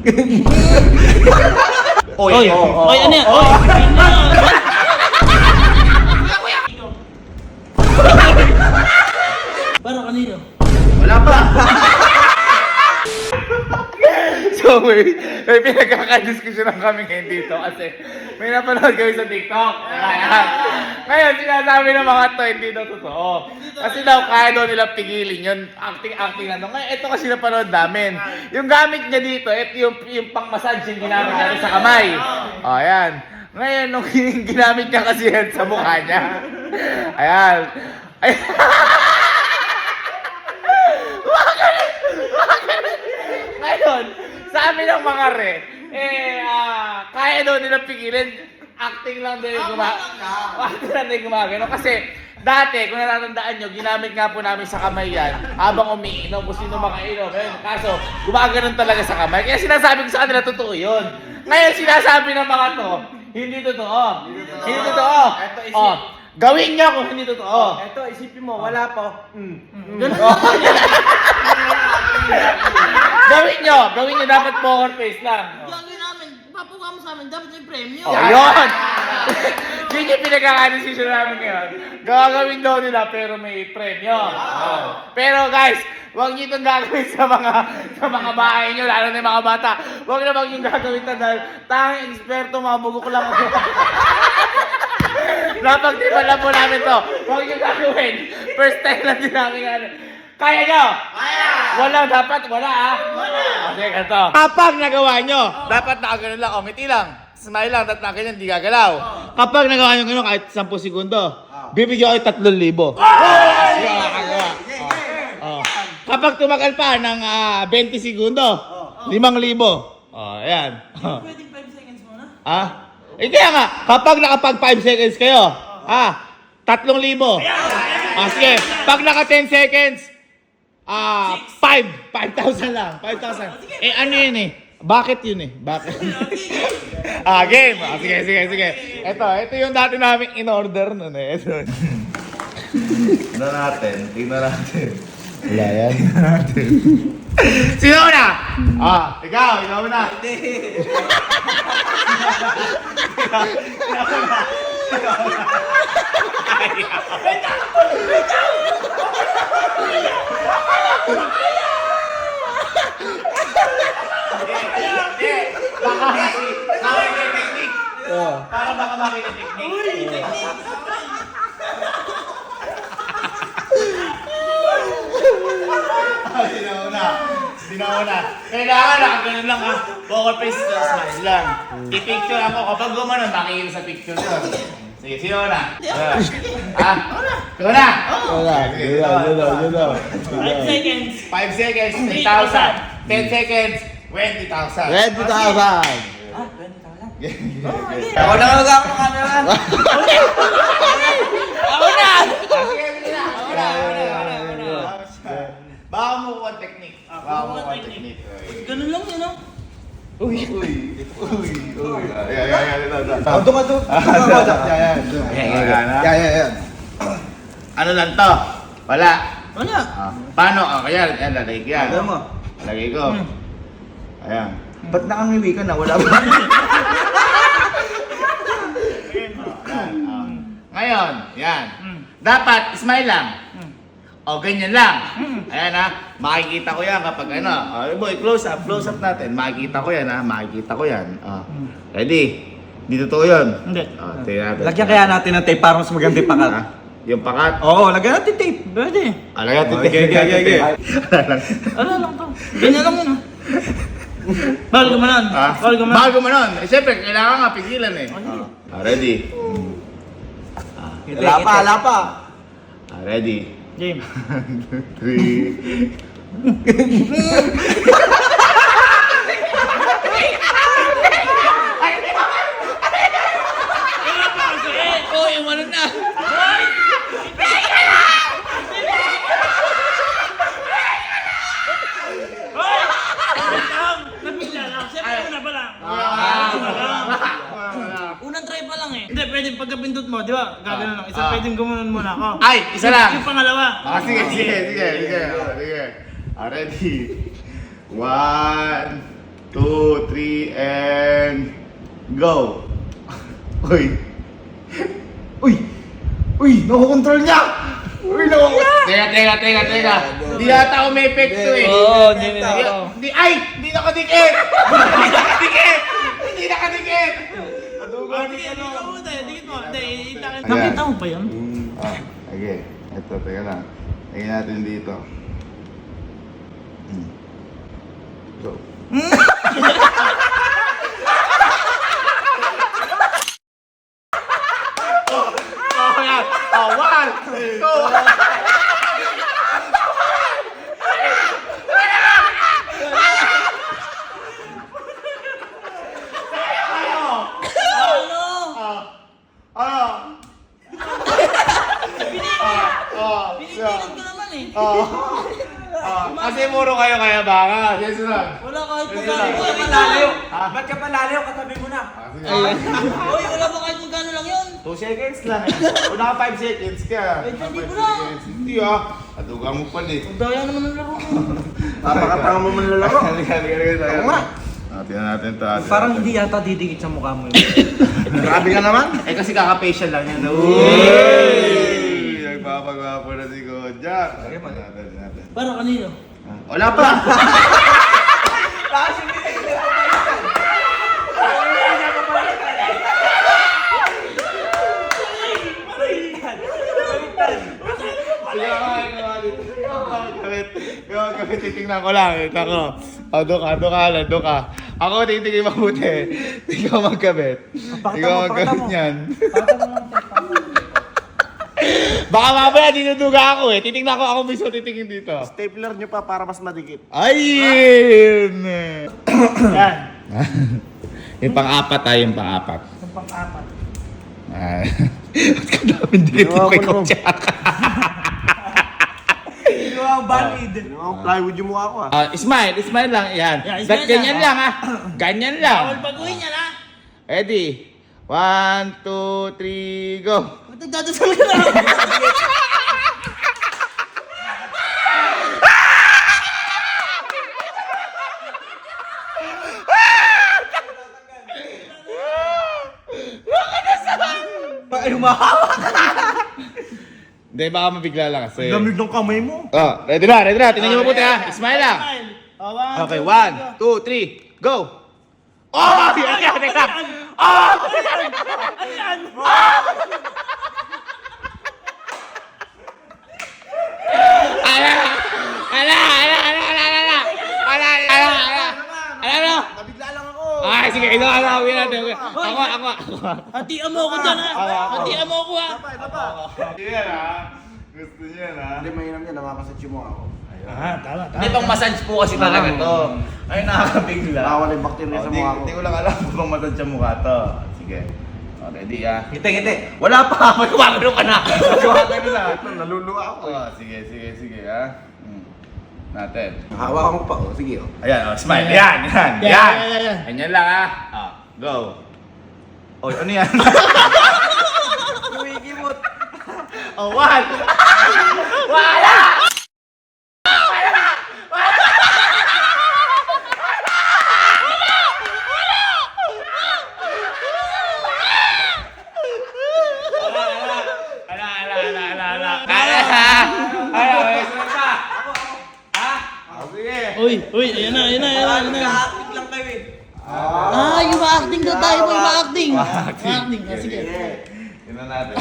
Oy, ano yan? Oy, parang kanino? Wala pa. So may pinagkakadiskusyon lang kami ngayon dito kasi may napanood kami sa TikTok. Ayan. Ngayon sinasabi ng mga to, hindi daw totoo. Kasi daw kaya daw nila pigilin yun, acting na. Ngayon ito kasi napanood namin. Yung gamit niya dito, ito yung pang-massage yung ginamit natin sa kamay. O, ayan. Ngayon, nung ginamit niya kasi yan sa mukha niya. Ayan. Ngayon, sa amin ng mga re, kaya daw nila pigilin, acting lang din gumagano. Kasi dati, kung natatandaan nyo, ginamit nga po namin sa kamay yan habang umiinom, kung sino makainom. Kaso, gumaganon talaga sa kamay. Kaya sinasabi ko sa kanila, totoo yun. Ngayon, sinasabi ng mga to, hindi totoo. Hindi totoo. Oh, gawin nyo kung hindi totoo. Eto, isipin mo, wala pa. Gawin nyo, dapat poker face lang. Gagawin namin, papuka mo sa amin, dapat may premyo. Ayun! Yun yung pinagkakadesisyon namin ngayon. Gagawin daw nila pero may premyo. Pero guys, huwag nyo itong gagawin sa mga bahay nyo, lalo na yung mga bata. Huwag yung gagawin ito dahil tanging eksperto, mga bugok lang. Napagtipan lang po namin to. Huwag nyo gagawin. First time lang din namin ano. Kaya nyo? Kaya! Wala, dapat wala Kasi ganito. Kapag nagawa nyo, dapat nakagano lang, ngiti lang. Smile lang, dapat nakaganyan, hindi gagalaw. Kapag nagawa nyo gano'n kahit 10 segundo, bibigyan kayo 3,000. Kapag tumagal pa ng 20 segundo, 5,000. Ayan. Pwedeng 5 seconds muna? Kaya nga, kapag nakapag 5 seconds kayo, 3,000. Sige, pag naka 10 seconds, 5,000 lang. 5,000. Ano yun Bakit yun Bakit? Game. Sige. Ito yung dati namin in-order nun Ito. Tingnan natin. Wala yan. Sino na? Ikaw na. Baka makita technique. Sinauna. Kailangan nakaganon lang Poker face na smile lang. I-picture ako. Kapag gumanon, makikita sa picture yun. Sige, sino na? Ikaw na? Wala. 5 seconds. 5 seconds, 3,000. 10 seconds, 20,000. 20,000. Ako na mag-ako ng camera. Ako na! Sige, bili na. Baka mo kuha technique. Ganun lang yun, Uy. Ito ka to. Yan. Ano lang to? Wala. Wala. Paano? Kaya, lalagay ko yan. Alam mo. Lagay ko. Ayan. Ba't nakangiwi ka na? Wala ba? Ngayon, yan. Dapat, smile lang. O, ganyan lang. Ayan makikita ko yan kapag boy, close up natin. Makikita ko yan makikita ko yan. Ready? Hindi totoo yun. Hindi. Tingnan natin. Lagyan kaya natin ng tape para mas maganda yung pakat. Yung pakat. Oo, lagyan natin tape. Pwede. Lagyan natin. Okay. Ano lang to? Ganyan lang yun, Bawal gumanon. Bawal gumanon. Siyempre, kailangan nga pigilan Ready? Wala pa. Ready? Game. 3. Yung ano na. Nabigla lang. Siyempre, una pa lang. Unang try pa lang Hindi, pwedeng pagkapindot mo, di ba? Gagano lang. Isa pwedeng gumanon muna ako. Ay, isa lang. Yung pangalawa. Sige. Ready? 1, 2, 3, and go! Uy! Uy! Uy! Nakukontrol niya! Uy! Nakukontrol! Teka! Di yata ako may epekto eh. Oo, hindi ako. Ay! Hindi nakadikit! Hindi nakadikit! Hindi nakadikit! Adugan ni ano? Nakita mo pa yun? Okay. Ito, teka lang. Lagyan natin dito. Go. Yan. One, two. Ano? Pinipilit ko naman eh. Kasi muro kayo kaya baka. Susunod. Wala kahit kung Sige gaano. lang. Lalayo. Ba't ka pa lalayo? Katabi mo na. Uy, wala ba kahit kung gaano lang yun? 2 seconds lang. Una ka 5 seconds ka. Medyo hindi ko 5 na. seconds. Hindi ah. Aduga mo pa din. Ang daya naman ng laro ko. Napakatanga mo man lalaro. Halika. Oo nga. Tingnan natin ito. Parang hindi yata didikit sa mukha mo yun. Grabe ka naman. Eh kasi kaka-facial lang yan. Uy! Nagpapagwapo na si Kojak. Tingnan natin. Para kanino? Wala pa! Kapit titingnan ko lang. Ako. Doon ka. Ako titingin mabuti. Ikaw magkabit. Ikaw magkabit niyan. Baka mamaya dinuduga ako eh. Titingnan ko ako mismo titingin dito. Stapler nyo pa para mas madikit. Ayun! Yan. Yung pang-apat tayo, yung pang-apat. Ang pang-apat. Ba't ka daming dito kay Kojak? Yung ang valid. Yung plywood yung mukha ko Smile lang, yan. Yeah, smile Ganyan lang, lang Ganyan lang. Bawal baguhin yan ha. Ready? 1, 2, 3, go! Ba't nagdadasal ka na? Ay, humahawak. Hindi, baka mabigla lang kasi. Lamig ng kamay mo. Ready na. Tingnan niyo mabuti ha. Smile lang. Okay, 1, 2, 3, go! Oh! Yan, teka! Oh! Ala! Nabigla lang ako. Ay, sige, ito alawin natin. Ako. Hatian mo ako dyan ha. Hatian mo ako ha. Yan ha. Gusto niya na. Hindi, mainam yan. Namapasat yung mukha ko. Tama. Hindi, pang massage po kasi talaga to. Ay, nakakabigla. Nakawala yung bakterya sa mukha ko. Hindi ko lang alam kung matad sa mukha to. Sige. Ready ah. Ngiti. Wala pa. Magkumagano ka na. Suwagan na. Naluluwa ako. Sige ah. Natin. Hawakan ko pa. Sige. Ayan, smile. Yan. Ganyan lang ah. Go. Oy, ano yan? Kumikimot. One! Wala! Uy, ayan na. Nag-acting lang kayo eh. Yung ma-acting daw tayo mo, ma-acting. Ma-acting, sige. Tignan natin.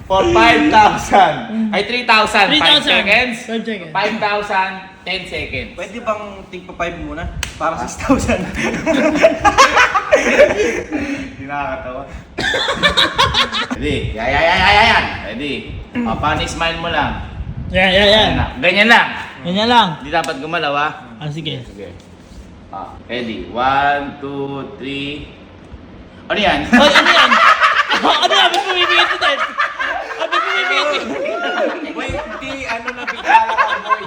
For 5,000. Ay, 3,000. 5 seconds. 5 seconds. 5,000, 10 seconds. Pwede bang tigpa 5 muna? Para 6,000. Hindi nakakatawa. Ready? Yan. Ready? Paano smile mo lang? Yan. Ganyan lang. Ganyan lang. Hindi dapat gumalaw ah. Sige. Sige. Ready? 1, 2, 3. Ano yan? Hoy, ano yan? Ano yan? Ba't pumipigit ito din? Ba't pumipigit? Wait, hindi. Ano na bigla lang ako, boy.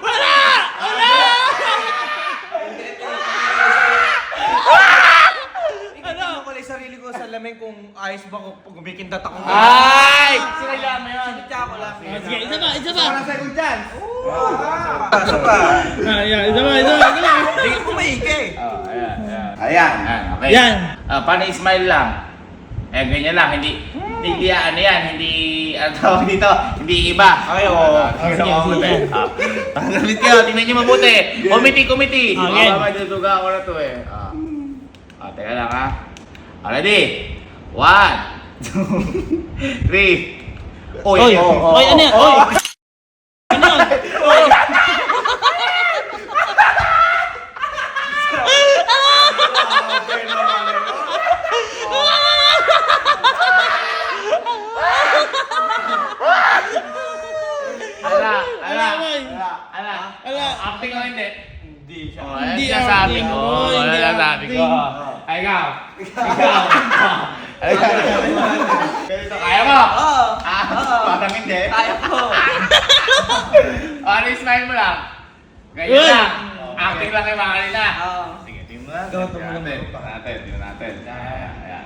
Wala! Ano? Ko lang sarili ko sa lameng kung ayos ba ko pag gumikindat ako. Ay! Sinala mo yun. Sinitya ko lang. Sige, isa pa. Para sa'yo dyan. Ayan, isa pa. Hindi ko maigi. Oh, ayan, ayan. Ayan, okay. Yan. Paano smile lang? Ganyan lang, hindi ano yan, hindi, ano tawag dito, hindi iba. Okay, oo. Sige, mabuti. Galit kayo, tingnan nyo mabuti. Committee. Okay. Maduduga ako na to eh. Teka lang ha. Ready? 1, 2, 3. Oy, ano yan? Oy! Ano yan? Ala. Acting o hindi? Hindi siya. Hindi Hindi sabi acting. ko. Oh, hindi Sabi ko. acting. Ay, ikaw. Ganito, kaya mo? Oo. Parang hindi. Kaya ko. Ano yung smile mo lang? Ganyan Uy! lang. Acting lang kayo mga kanina. Oo. Sige, tingnan mo natin. Gawin mo Tingnan lang. natin. Tingnan natin. Ayan.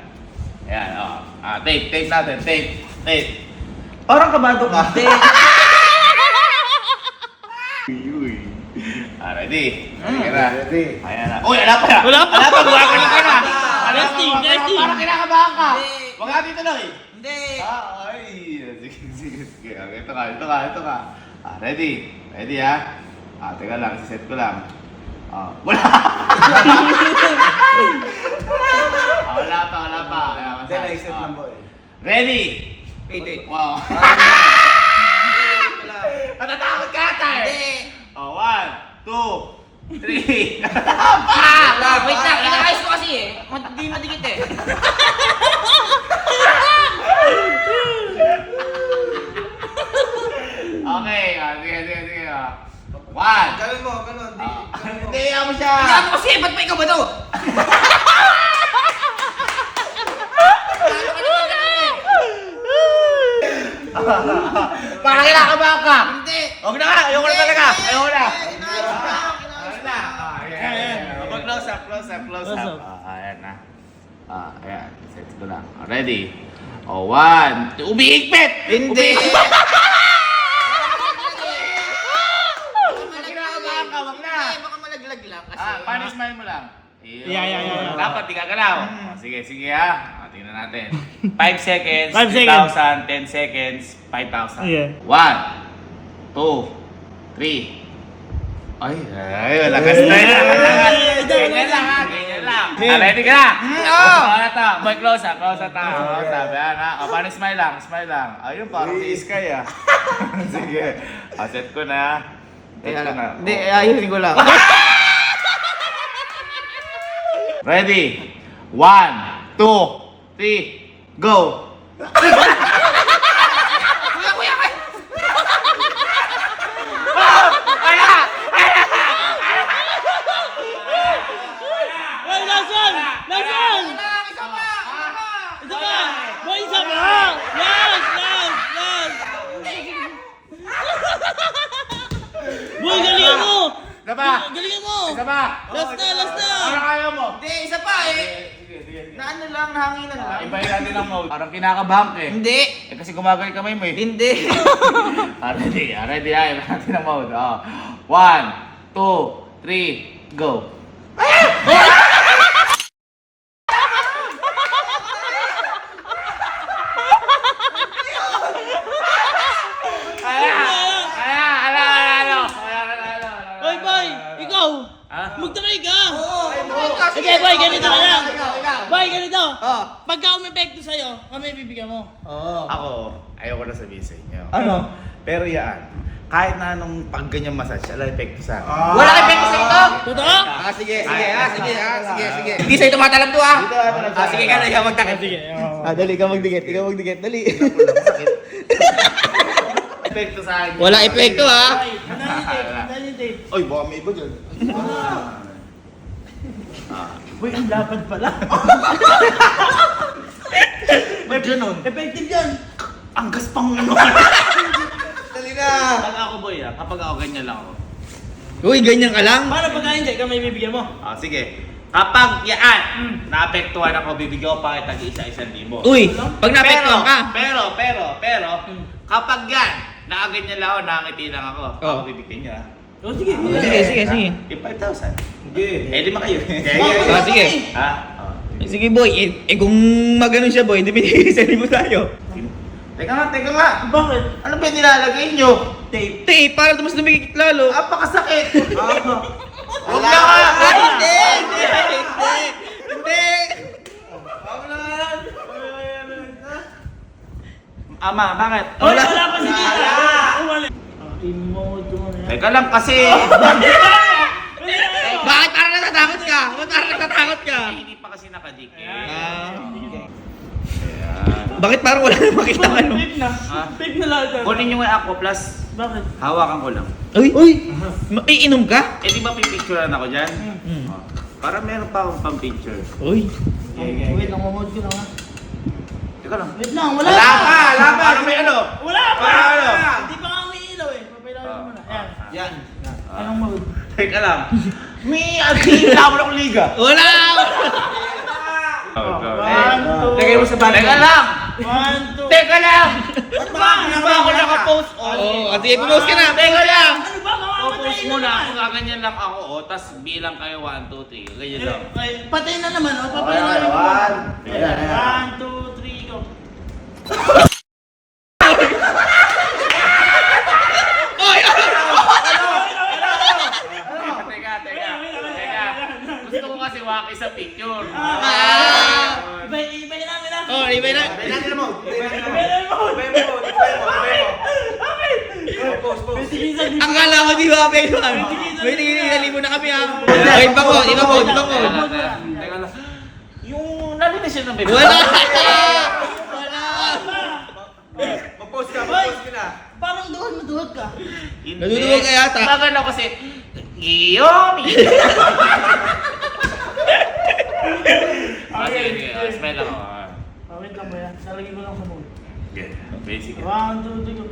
Ayan, oh. Tape natin. Tape. Parang kabado ka. Hindi. Uy. Ready? Mm. Ready. Ayan na. Uy, wala pa. Wala pa. Gumagano ka na. Testing. Parang kinakabahan ka. Hindi. Huwag natin tuloy. Hindi. Ay. Sige. Okay, ito ka. Ready ha? Teka lang, siset ko lang. Wala. Wala pa. Ayan, Hindi, naisip lang boy. Ready? Hindi. Wow. Natatakot ka ata eh. Hindi. 1, 2, 3. Wait lang, inaayos ko kasi eh. Hindi madikit eh. Okay, sige. 1. Gawin mo, ganun. Hindi, ayaw mo siya. Kaya mo kasi, ba't pa ikaw ba to? Parang kinakabahan ka. Hindi. Huwag na nga, ayoko na talaga. Ayoko na. Close up. Close up. Ayan na. Ayan. Set ko lang. Ready? 1, 2. Umiigpit! Hindi. Kinakabahan ka, wag na. Baka malaglag lang kasi. Paano smile mo lang? Yeah. Dapat di gagalaw. Sige ha. Tingnan natin. 5 seconds, 5 seconds. 2,000, 10 seconds, 5,000. Ayan. 1, 2, 3. Ay, lakas na yun. Ganyan lang ha, ganyan lang. Ready ka na? Oo. Ano to? Boy, close up. Sabi ha. Paano smile lang. Ayun, parang si Sky ah. Sige. Set ko na. Hindi, ayusin ko lang. Ready? 1, 2, 3, go! Ay, lasan! Isa pa! Boy, isa pa! Last! Boy, galingan mo! Isa pa! Galingan mo! Isa pa! Last na! Parang ayaw mo. Hindi, isa pa eh. Sige. Naano lang, nahanginan lang. Ibahin natin ang mode. Parang kinakabahan ka eh. Hindi. Kasi gumagay kamay mo eh. Hindi. Ready ibahin natin ang mode. 1, 2, 3, go! Boy, boy! Ikaw! Ha? Magtry ka! Oo. Sige, boy, ganito ka lang! Ikaw. Boy, ganito! Oo. Pagka umepekto sa'yo, kami bibigyan mo. Oo. Ako, ayoko na sabihin sa inyo. Ano? Pero yan, kahit na anong pag ganyan massage, ala epekto sa akin. Wala kang epekto sa ito. Totoo? Sige. Hindi sa'yo tumatalab to ah. Sige ka na, ikaw magtakip. Sige. Dali ka magdikit. Ikaw magdikit. Dali. Epekto sa akin. Wala epekto ah. Saan yung tape? Oy, baka may iba dyan. Boy, ang lapad pala. May ganun. Effective yan. Ang gaspang mo. Dali na. Pag ako boy kapag ako ganyan lang ako. Uy, ganyan ka lang? Paano pagka hindi, kami bibigyan mo? Sige. Kapag yan, naapektuhan ako, bibigyan ko pa kita isa-isang libo. Uy, pag naapektuhan ka. Pero, kapag yan, nakaganyan lang ako, nakangiti lang ako, Oh. ako bibigyan niya. Oh, sige. Sige. Yung 5,000. Eh, 5 kayo. Sige. Ha? Sige boy, kung maganon siya boy, hindi binigay sa libo tayo. Teka nga. Bakit? Ano ba yung nilalagay nyo? Tape. Tape, para mas lumikit lalo. Apakasakit. Huwag na nga. Hindi! Ama, bakit? Wala pa si Tita. Wala. Emote ko na yan. Teka lang kasi. Bakit parang natatakot ka? Bakit parang natatakot ka? Hindi pa kasi nakadikit. Bakit parang wala na makita ka no? Tape na. Ah. Tape na lahat. Kunin nyo yung Aqua Plus. Bakit? Hawakan ko lang. Uy! Iinom ka? Eh, di ba pipicturean ako dyan? Oh. Para meron pa akong pang-picture. Uy! Wait lang, mamod ko lang ha. Teka lang. Wait lang, wala Wala pa. pa! Para may ano? Wala pa. Para ano? Hindi pa nga umiilaw eh. Papailaw ko muna. Ayan. Yan. Anong mode? Teka lang. May aging na ako ng liga. Wala! One, two. Lagay mo sa bag. Teka lang! One, two. Teka lang! Ba't Di ba ako nakapost on? Oo, sige, pumost ka na! Teka lang! Ano ba? Post Mamamatay na muna naman. ako, gaganyan lang ako, tas bilang kayo 1, 2, 3. Ganyan lang. Ay, patay na naman, oh. Papailaw ko. One, two, three, go. Teka. Gusto ko kasi waki sa picture. Ibay namin na. Oh, iba na! Ibay mo. Ang kala ko di ba, Pedro? May tingin na kami ha! Okay, iba ko! Teka lang. Yung nalinis yun ng bebe. Wala! Mag-post ka na. Parang maduhod ka. Hindi. Nadudulog ka yata. Magano kasi, Giyomi! Sige. Smile ako. Wait lang ba yan? Lalagay ko lang sa mode. Basic. One, two, three, go.